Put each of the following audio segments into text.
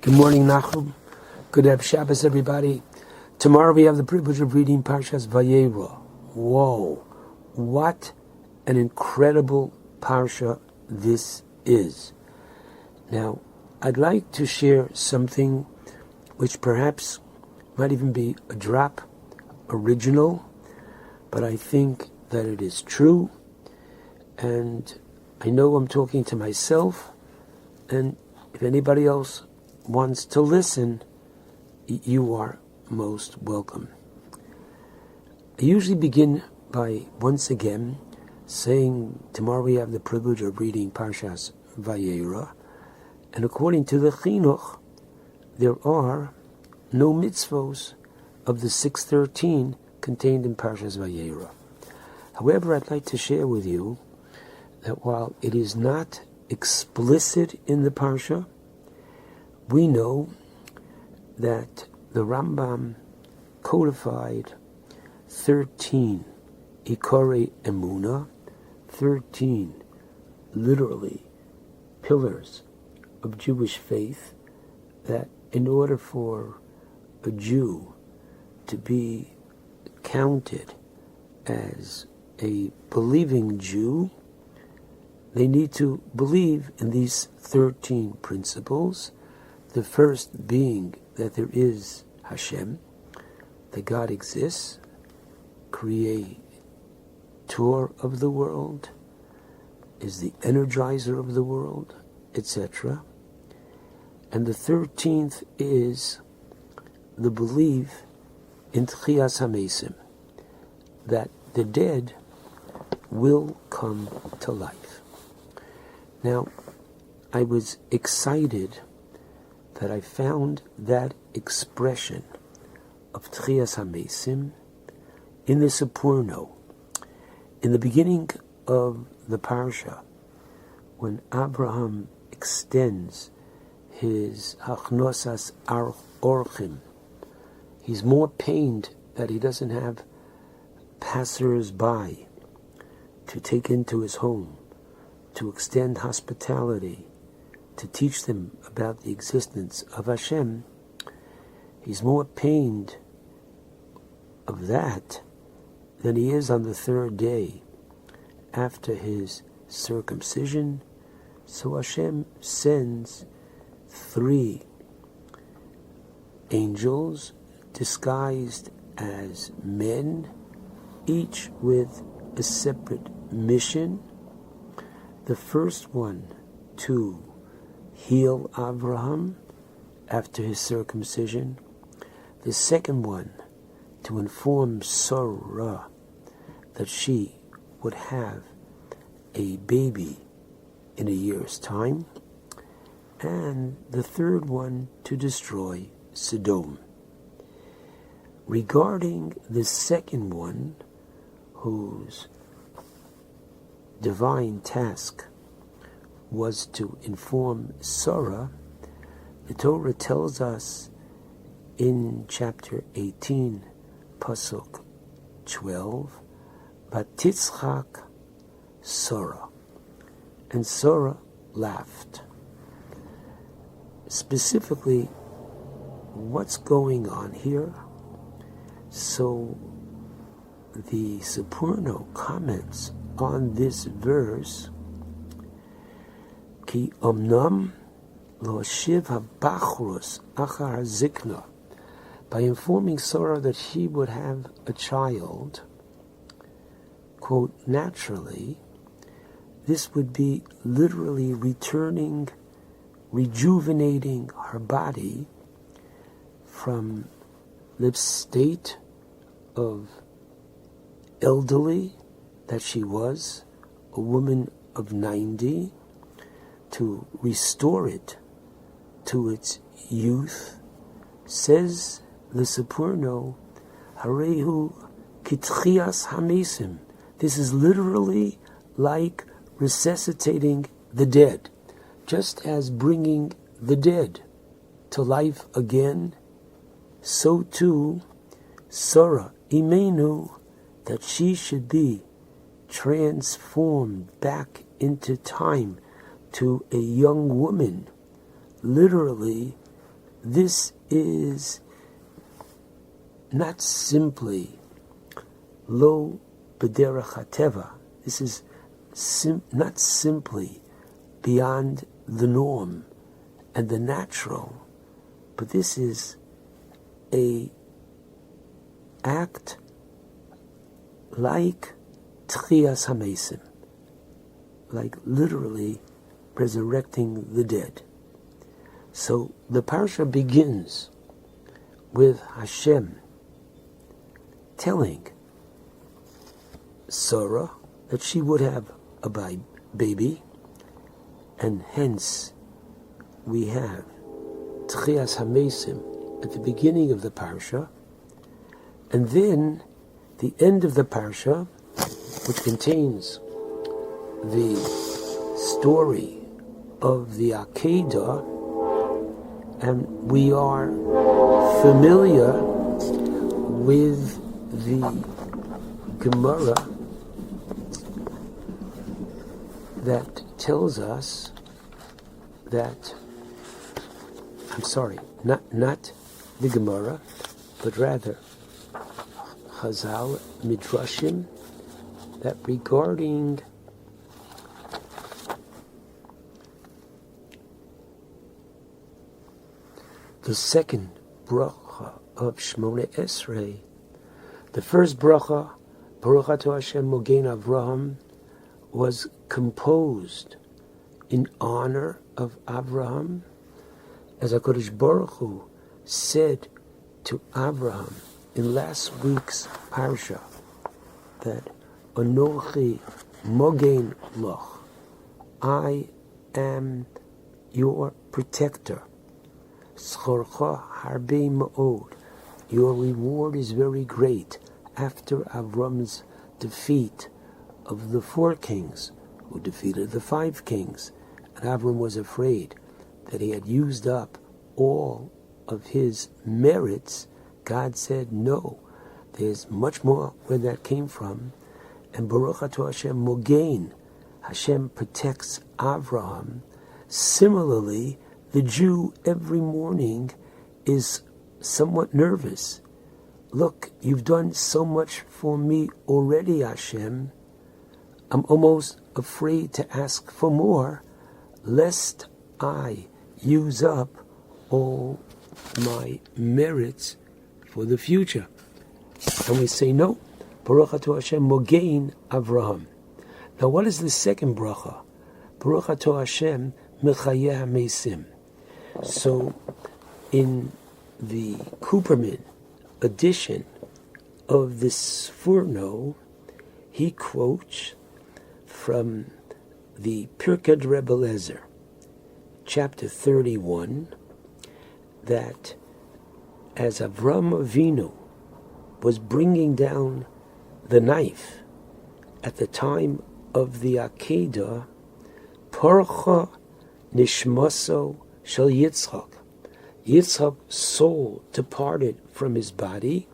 Good morning, Nachum. Good to have Shabbos, everybody. Tomorrow we have the privilege of reading Parshas Vayera. Whoa, what an incredible Parsha this is. Now, I'd like to share something which perhaps might even be a drop original, but I think that it is true, and I know I'm talking to myself, and if anybody else wants to listen, you are most welcome. I usually begin by once again saying tomorrow we have the privilege of reading Parshas Vayera, and according to the Chinuch, there are no mitzvos of the 613 contained in Parshas Vayera. However, I'd like to share with you that while it is not explicit in the Parsha, we know that the Rambam codified 13 Ikore Emunah, 13 literally pillars of Jewish faith, that in order for a Jew to be counted as a believing Jew, they need to believe in these 13 principles. The first being that there is Hashem, that God exists, creator of the world, is the energizer of the world, etc. And the 13th is the belief in Tchias HaMesim, that the dead will come to life. Now, I was excited that I found that expression of Tchias HaMesim in the Sapurno, in the beginning of the Parsha, when Abraham extends his Hachnosas Orchim. He's more pained that he doesn't have passers-by to take into his home, to extend hospitality, to teach them about the existence of Hashem. He's more pained of that than he is on the third day after his circumcision. So Hashem sends 3 angels disguised as men, each with a separate mission. The first one to heal Abraham after his circumcision. The second one to inform Sarah that she would have a baby in a year's time. And the third one to destroy Sodom. Regarding the second one, whose divine task was to inform Sarah, the Torah tells us in chapter 18, Pasuk 12, Batitzchak Sarah. And Sarah laughed. Specifically, what's going on here? So the Sapurno comments on this verse, Ki omnam lo shiv habachrus achar zikna, by informing Sarah that she would have a child, quote, naturally, this would be literally rejuvenating her body from the state of elderly that she was, a woman of 90, to restore it to its youth. Says the Sapurno, Harehu kitchias hamesim. This is literally like resuscitating the dead, just as bringing the dead to life again. So too, Sarah Imenu, that she should be transformed back into time to a young woman, literally this is not simply lo b'derech hateva. This is not simply beyond the norm and the natural, but this is a act like tchias hamesim, like literally resurrecting the dead. So the parsha begins with Hashem telling Sarah that she would have a baby, and hence we have Tchias HaMesim at the beginning of the parsha, and then the end of the parsha, which contains the story of the Akedah, and we are familiar with the Gemara that tells us that, not the Gemara, but rather Chazal Midrashim, that regarding the second bracha of Shmoneh Esrei, the first bracha, Baruch Atah Hashem Mogen Avraham, was composed in honor of Avraham, as HaKadosh Baruch Hu said to Avraham in last week's parsha, that Anochi Mogen Loch, I am your protector. Schorcha Harbe Ma'od, your reward is very great. After Avram's defeat of the 4 kings who defeated the 5 kings, and Avram was afraid that he had used up all of his merits, God said, no, there's much more where that came from. And Baruch Atah Hashem Mogain, Hashem protects Avraham. Similarly, the Jew every morning is somewhat nervous. Look, you've done so much for me already, Hashem. I'm almost afraid to ask for more, lest I use up all my merits for the future. And we say, no, Baruch Atah Hashem Mogain Avraham. Now what is the second bracha? Baruch Atah Hashem Mechayeh HaMeisim. So in the Cooperman edition of this Sforno, he quotes from the Pirkei Rebbe Lezer, chapter 31, that as Avram Avinu was bringing down the knife at the time of the Akedah, Parcha Nishmaso Shel Yitzchak, Yitzchak's soul departed from his body,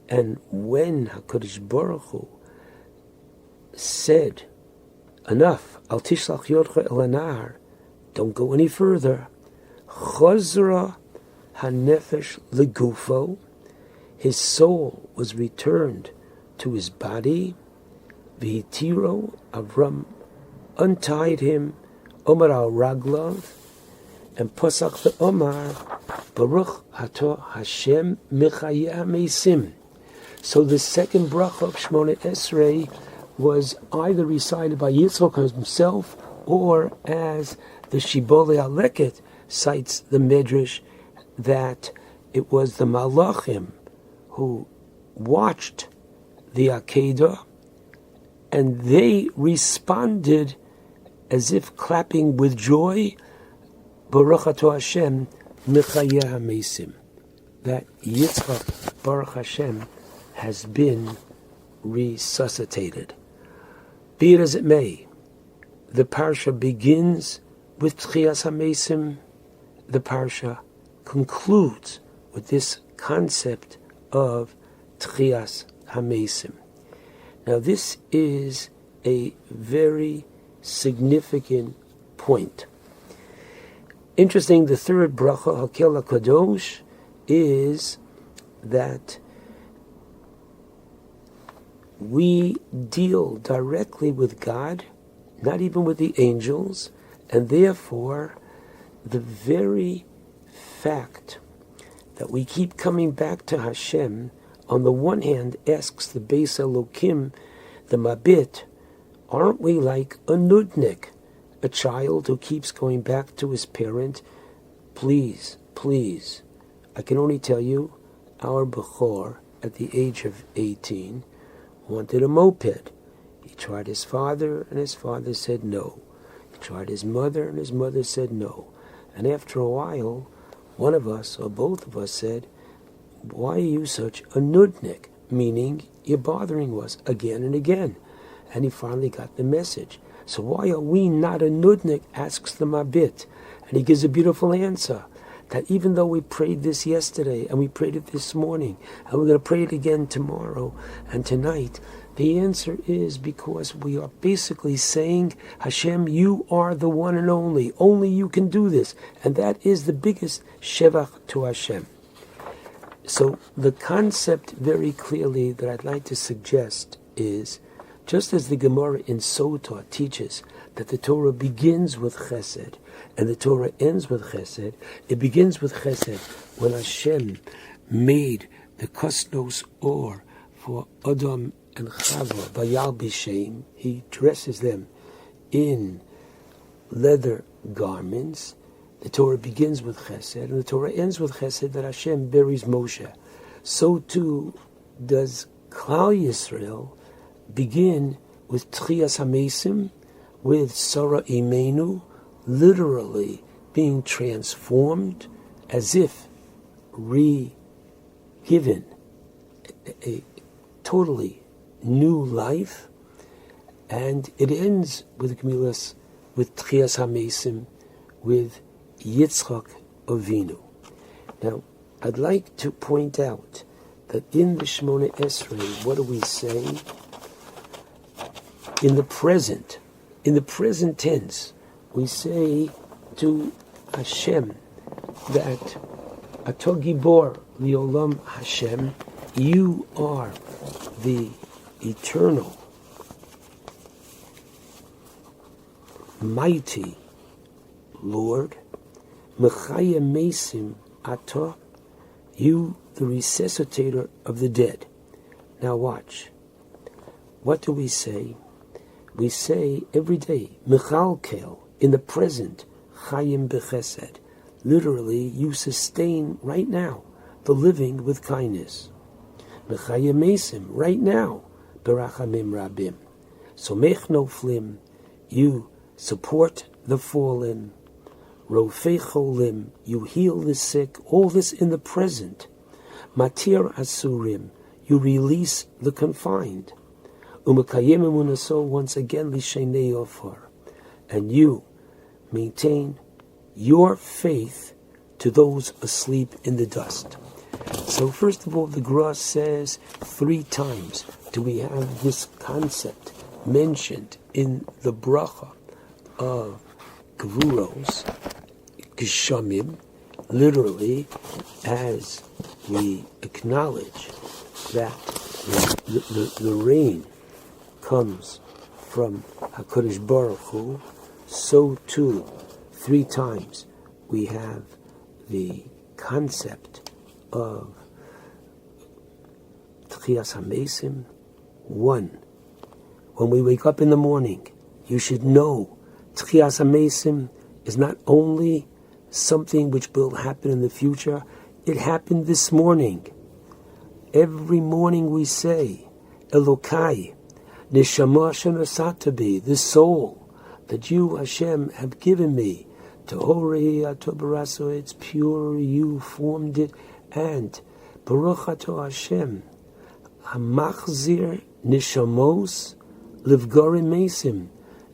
and when HaKadosh Baruch Hu said, enough, Al Tishlach Yodcha El Anar, don't go any further, Chazra HaNefesh Legufo, his soul was returned to his body, V'hitiro, Avram untied him, Omar al Raglav, and Pasach the Omar, Baruch Atah Hashem Mechayeh HaMeisim. So the second bracha of Shmoneh Esrei was either recited by Yitzchak himself, or as the Shibbolei HaLeket cites the Midrash, that it was the Malachim who watched the Akedah, and they responded as if clapping with joy, Baruch Atah Hashem Mechayeh HaMeisim, that Yitzchak Baruch Hashem has been resuscitated. Be it as it may, the parsha begins with Tchias HaMeisim, the parsha concludes with this concept of Tchias HaMeisim. Now this is a very significant point. Interesting, the third bracha, Hakel HaKadosh, is that we deal directly with God, not even with the angels, and therefore the very fact that we keep coming back to Hashem, on the one hand, asks the Beis Elokim, the Mabit, aren't we like a nudnik, a child who keeps going back to his parent? Please, please. I can only tell you, our Bechor, at the age of 18, wanted a moped. He tried his father, and his father said no. He tried his mother, and his mother said no. And after a while, one of us, or both of us, said, why are you such a nudnik? Meaning, you're bothering us again and again. And he finally got the message. So why are we not a nudnik, asks the Mabit. And he gives a beautiful answer, that even though we prayed this yesterday, and we prayed it this morning, and we're going to pray it again tomorrow and tonight, the answer is because we are basically saying, Hashem, you are the one and only you can do this. And that is the biggest shevach to Hashem. So the concept very clearly that I'd like to suggest is, just as the Gemara in Sotah teaches that the Torah begins with chesed and the Torah ends with chesed, it begins with chesed when Hashem made the kosnos or for Adam and Chava, Vayal B'Shem, he dresses them in leather garments. The Torah begins with chesed, and the Torah ends with chesed that Hashem buries Moshe. So too does Klal Yisrael begin with Tchias HaMesim, with Sarah Imenu, literally being transformed as if re-given a totally new life, and it ends with Gemilas, with Tchias HaMesim, with Yitzchak Avinu. Now, I'd like to point out that in the Shemona Esrei, what do we say? In the present tense, we say to Hashem that Ato Gibor Liolam Hashem, you are the eternal, mighty Lord. Mechaya Mesim Ato, you the resuscitator of the dead. Now watch. What do we say? We say every day, Mechalkel, in the present, Chayim Bechesed. Literally, you sustain right now the living with kindness. Mechayim Mesim, right now, Berachamim Rabim. Somech Noflim, you support the fallen. Rofei Cholim, you heal the sick, all this in the present. Matir Asurim, you release the confined. Umakayim Emunaso, once again, Lishenei Ofar, and you maintain your faith to those asleep in the dust. So first of all, the Gra says 3 times do we have this concept mentioned in the bracha of Gvuros, Geshamim, literally, as we acknowledge that the rain comes from HaKadosh Baruch Hu, so too 3 times we have the concept of Tchias HaMesim. 1, when we wake up in the morning, you should know Tchias HaMesim is not only something which will happen in the future, it happened this morning. Every morning we say, Elokai, Neshama Shanasatabi, the soul that you, Hashem, have given me. Tahorei Atobaraso, it's pure, you formed it, and Baruch Ato Hashem, Hamachzir Neshamos Livgorim Mesim.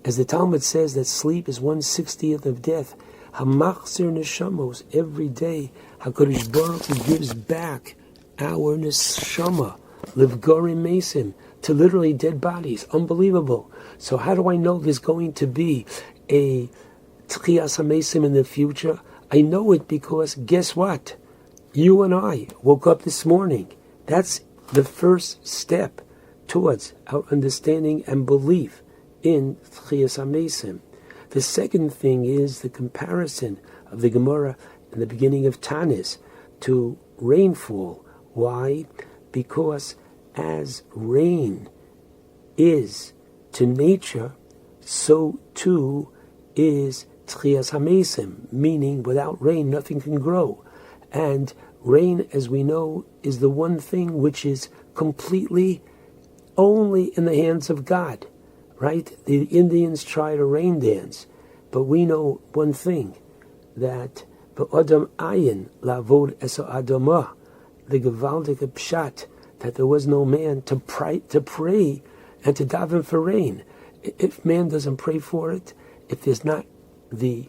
As the Talmud says that sleep is 1/60th of death. Hamachzir Neshamos, every day HaKadosh Baruch Hu gives back our neshama, Livgorim Mesim, to literally dead bodies. Unbelievable. So how do I know there's going to be a Tchias HaMesim in the future? I know it because guess what? You and I woke up this morning. That's the first step towards our understanding and belief in Tchias HaMesim. The second thing is the comparison of the Gemara in the beginning of Tanis to rainfall. Why? Because as rain is to nature, so too is Tchias HaMesim, meaning without rain nothing can grow. And rain, as we know, is the one thing which is completely only in the hands of God, right? The Indians tried a rain dance, but we know one thing, that B'odam ayin lavod eso adamah, the gewaltige pshat, that there was no man to pray and to daven for rain. If man doesn't pray for it, if there's not the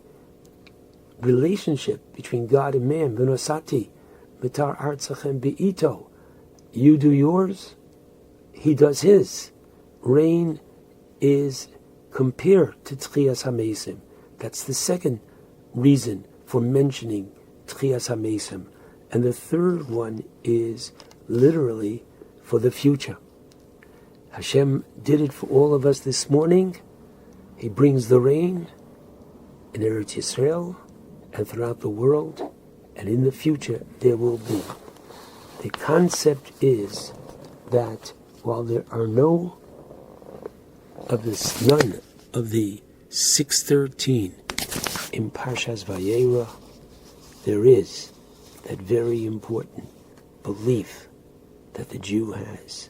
relationship between God and man, v'nosati mitar artzachem be'ito, you do yours, he does his. Rain is compared to Tchias HaMesim. That's the second reason for mentioning Tchias HaMesim. And the third one is literally for the future. Hashem did it for all of us this morning. He brings the rain in Eretz Yisrael and throughout the world, and in the future there will be. The concept is that while there are none of the 613 in Parshas Vayera, there is that very important belief that the Jew has,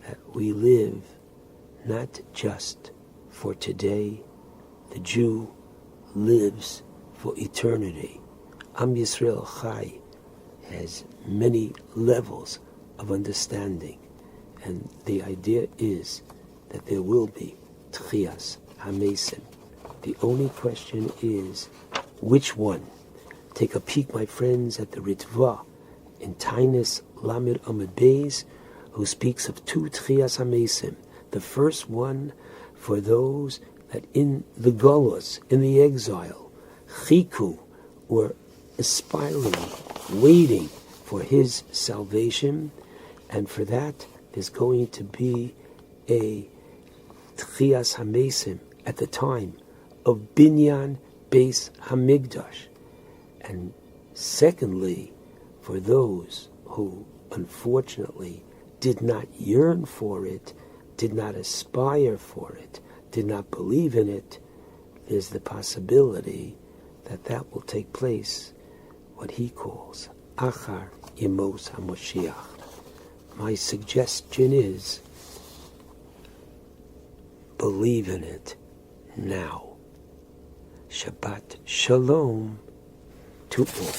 that we live not just for today, the Jew lives for eternity. Am Yisrael Chai has many levels of understanding, and the idea is that there will be Tchias HaMesim. The only question is, which one? Take a peek, my friends, at the Ritva in Tainis Lamed Amud Beis, who speaks of two Tchias HaMesim. The first one for those that in the Golos, in the exile, Chiku, were aspiring, waiting for his salvation, and for that there's going to be a Tchias HaMesim at the time of Binyan Beis Hamikdash. And secondly, for those who unfortunately did not yearn for it, did not aspire for it, did not believe in it, there's the possibility that that will take place, what he calls Achar Yemos HaMoshiach. My suggestion is, believe in it now. Shabbat Shalom to all.